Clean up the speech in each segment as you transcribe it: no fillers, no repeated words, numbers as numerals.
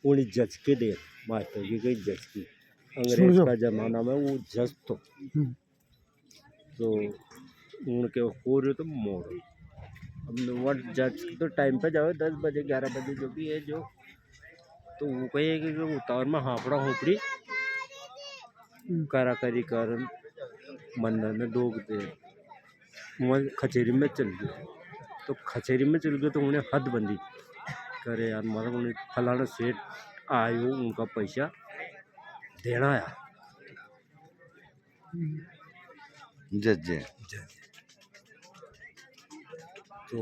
उन्हें जज के दे मास्टर की गई जज की अंग्रेज का जमाना में वो जज तो उनके पूरे तो मोड़ अब वो जज तो टाइम पे जाओ 10 बजे 11 बजे जो भी है जो तो वो कहे कि उतार में हापड़ा होपड़ी करा करी कर मंदिर में दोग दे वहाँ कचहरी में चल गए तो कचहरी में चल गए तो उन्हें हद बंदी करे यार मतलब उन्हें फलाना सेठ आयो उनका पैसा देना है जज तो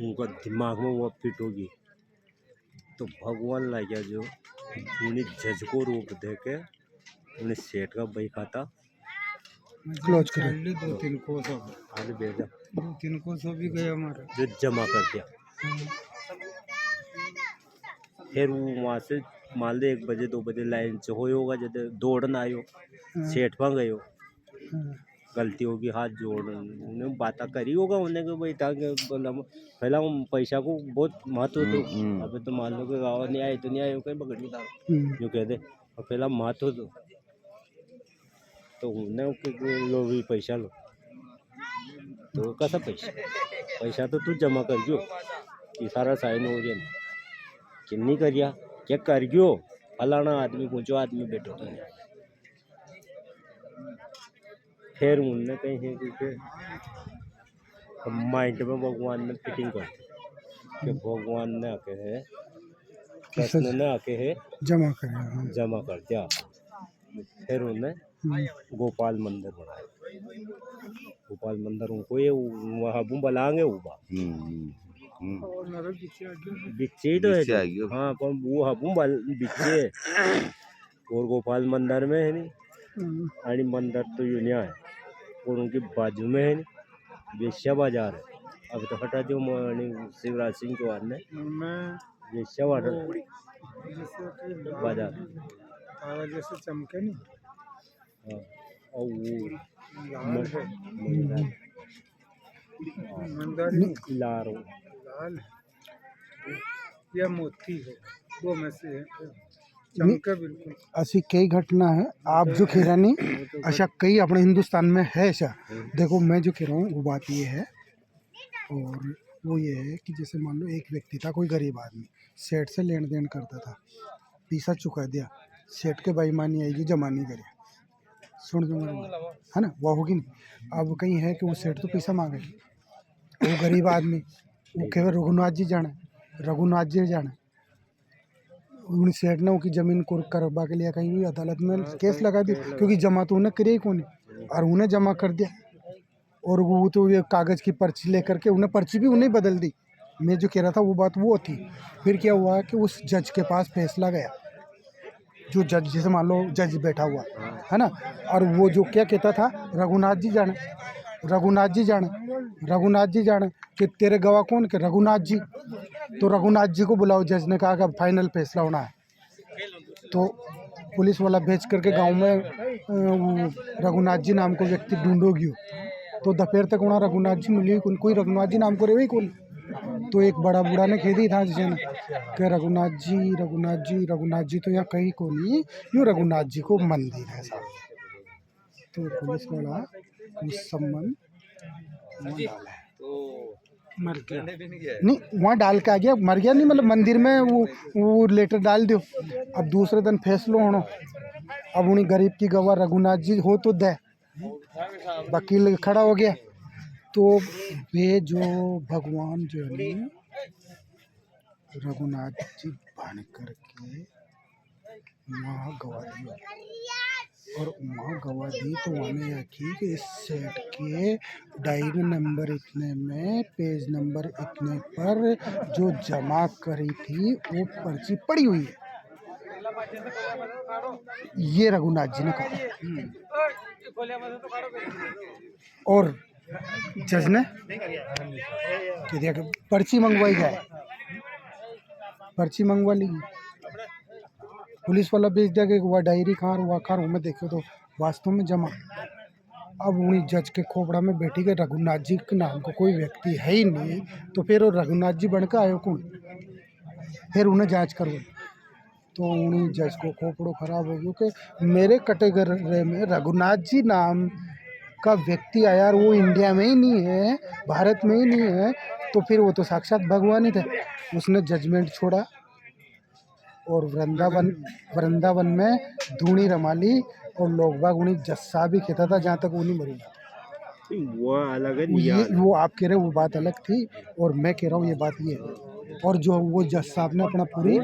उनका दिमाग में वो फिट होगी तो भगवान ला गया जो उन्हें जज को रूप दे के उन्हें सेठ का बही खाता क्लोज कर 2-3 को सब आज भेजा 2-3 को सब भी गए हमारे जो जमा कर दिया फिर वो वहाँ से मान ले 1 बजे 2 बजे लाइन से हो होगा जब दौड़न आयो सेठ पर गयो गलती होगी हाथ जोड़ उन्हें बात करी होगा उन्हें कि भाई था कि पहला पैसा को बहुत महत्व तो अभी तो मान लो कि गाँव नहीं आए तो नहीं आए कहीं पकड़ी था जो कहते और पहला महत्व तो उन्हें लो भी पैसा लो तो कैसा पैसा तो तू जमा कर गयो कि सारा साइन हो गया कि नहीं करिया क्या कर गयो फलाना आदमी पूछो आदमी बैठो तो फिर उनने कहीं है कि माइंड में भगवान ने फिटिंग कर कि भगवान ने आके है कृष्ण ने आके है जमा कर दिया फिर उन्हें गोपाल मंदिर बनाया गोपाल मंदिर उनको ये वहाँ बलांगे ऊबा बिच्चे तो है हाँ पर वो हबू बिच्चे और गोपाल मंदिर में है नहीं आणि मंदिर तो यूनिया है और उनकी बाजू में है वेश्या बाजार है अब तो हटा जो शिवराज सिंह चौहान ने वेश्या बाजार जैसे चमके नहीं हाँ और वो लाल या मोती है वो में से चमका बिल्कुल ऐसी कई घटना है आप जो कह रहे नहीं ऐसा कई अपने हिंदुस्तान में है ऐसा देखो मैं जो कह रहा हूँ वो बात ये है और वो ये है कि जैसे मान लो एक व्यक्ति था कोई गरीब आदमी सेठ से लेन देन करता था पैसा चुका दिया सेठ के बेईमानी आएगी जमा नहीं करे सुन जो है ना वो होगी नहीं अब कहीं है कि वो सेठ तो पैसा मांगे वो गरीब आदमी वो केवल रघुनाथ जी जाने उन सेठ ने उनकी ज़मीन को करवा के लिया कहीं भी अदालत में केस लगा दी क्योंकि जमा तो उन्हें करे ही कौन और उन्हें जमा कर दिया और वो तो ये कागज़ की पर्ची लेकर के उन्हें पर्ची भी उन्हें बदल दी मैं जो कह रहा था वो बात वो थी फिर क्या हुआ कि उस जज के पास फैसला गया जो जज जैसे मान लो जज बैठा हुआ है ना और वो जो क्या कहता था रघुनाथ जी जाने कि तेरे गवाह कौन के रघुनाथ जी तो रघुनाथ जी को बुलाओ जज ने कहा कि फाइनल फैसला होना है तो पुलिस वाला भेज करके गांव में रघुनाथ जी नाम को व्यक्ति ढूंढोगी तो दोपहर तक वहाँ रघुनाथ जी मिली कोई रघुनाथ जी नाम को रहे कौन तो एक बड़ा बूढ़ा ने कह दी था जिसे न कि रघुनाथ जी तो यहाँ कहीं को नहीं यूँ रघुनाथ जी को मंदिर है साहब तो पुलिस वाला उस संबंध मर गया नहीं वहाँ डाल के आ गया मर गया नहीं मतलब मंदिर में वो लेटर डाल दो अब दूसरे दिन फैसलो होना अब उन्हीं गरीब की गवाह रघुनाथ जी हो तो दे वकील खड़ा हो गया तो वे जो भगवान जो है रघुनाथ जी बन करके वहाँ गवाह दी और वहाँ गवाह दी तो उन्होंने यह की कि इस सेट के डायरी नंबर इतने में पेज नंबर इतने पर जो जमा करी थी वो पर्ची पड़ी हुई है ये रघुनाथ जी ने कहा और जज ने कह दिया कि पर्ची मंगवाई जाए पर्ची मंगवा ली पुलिस वाला भेज दिया कि वह डायरी कहाँ हुआ खार में देखे तो वास्तव में जमा अब उन्हीं जज के खोपड़ा में बैठी गए रघुनाथ जी के नाम को कोई व्यक्ति है ही नहीं तो फिर वो रघुनाथ जी बनकर आयो कौन फिर उन्हें जांच करवाई तो उन्हीं जज को खोपड़ो खराब हो गयो कि मेरे कैटेगरी में रघुनाथ जी नाम का व्यक्ति आया और वो इंडिया में ही नहीं है, भारत में ही नहीं है, तो फिर वो तो साक्षात भगवान ही थे। उसने जजमेंट छोड़ा और वृंदावन में धूणी रमा ली और लोग बाग उन्हीं जस्सा भी कहता था जहाँ तक वो नहीं मरी। वो अलग है ये नियाल। वो आप कह रहे हो वो बात अलग थी और मैं कह रहा हूँ ये बात ये है। और जो वो जज साहब ने अपना पूरी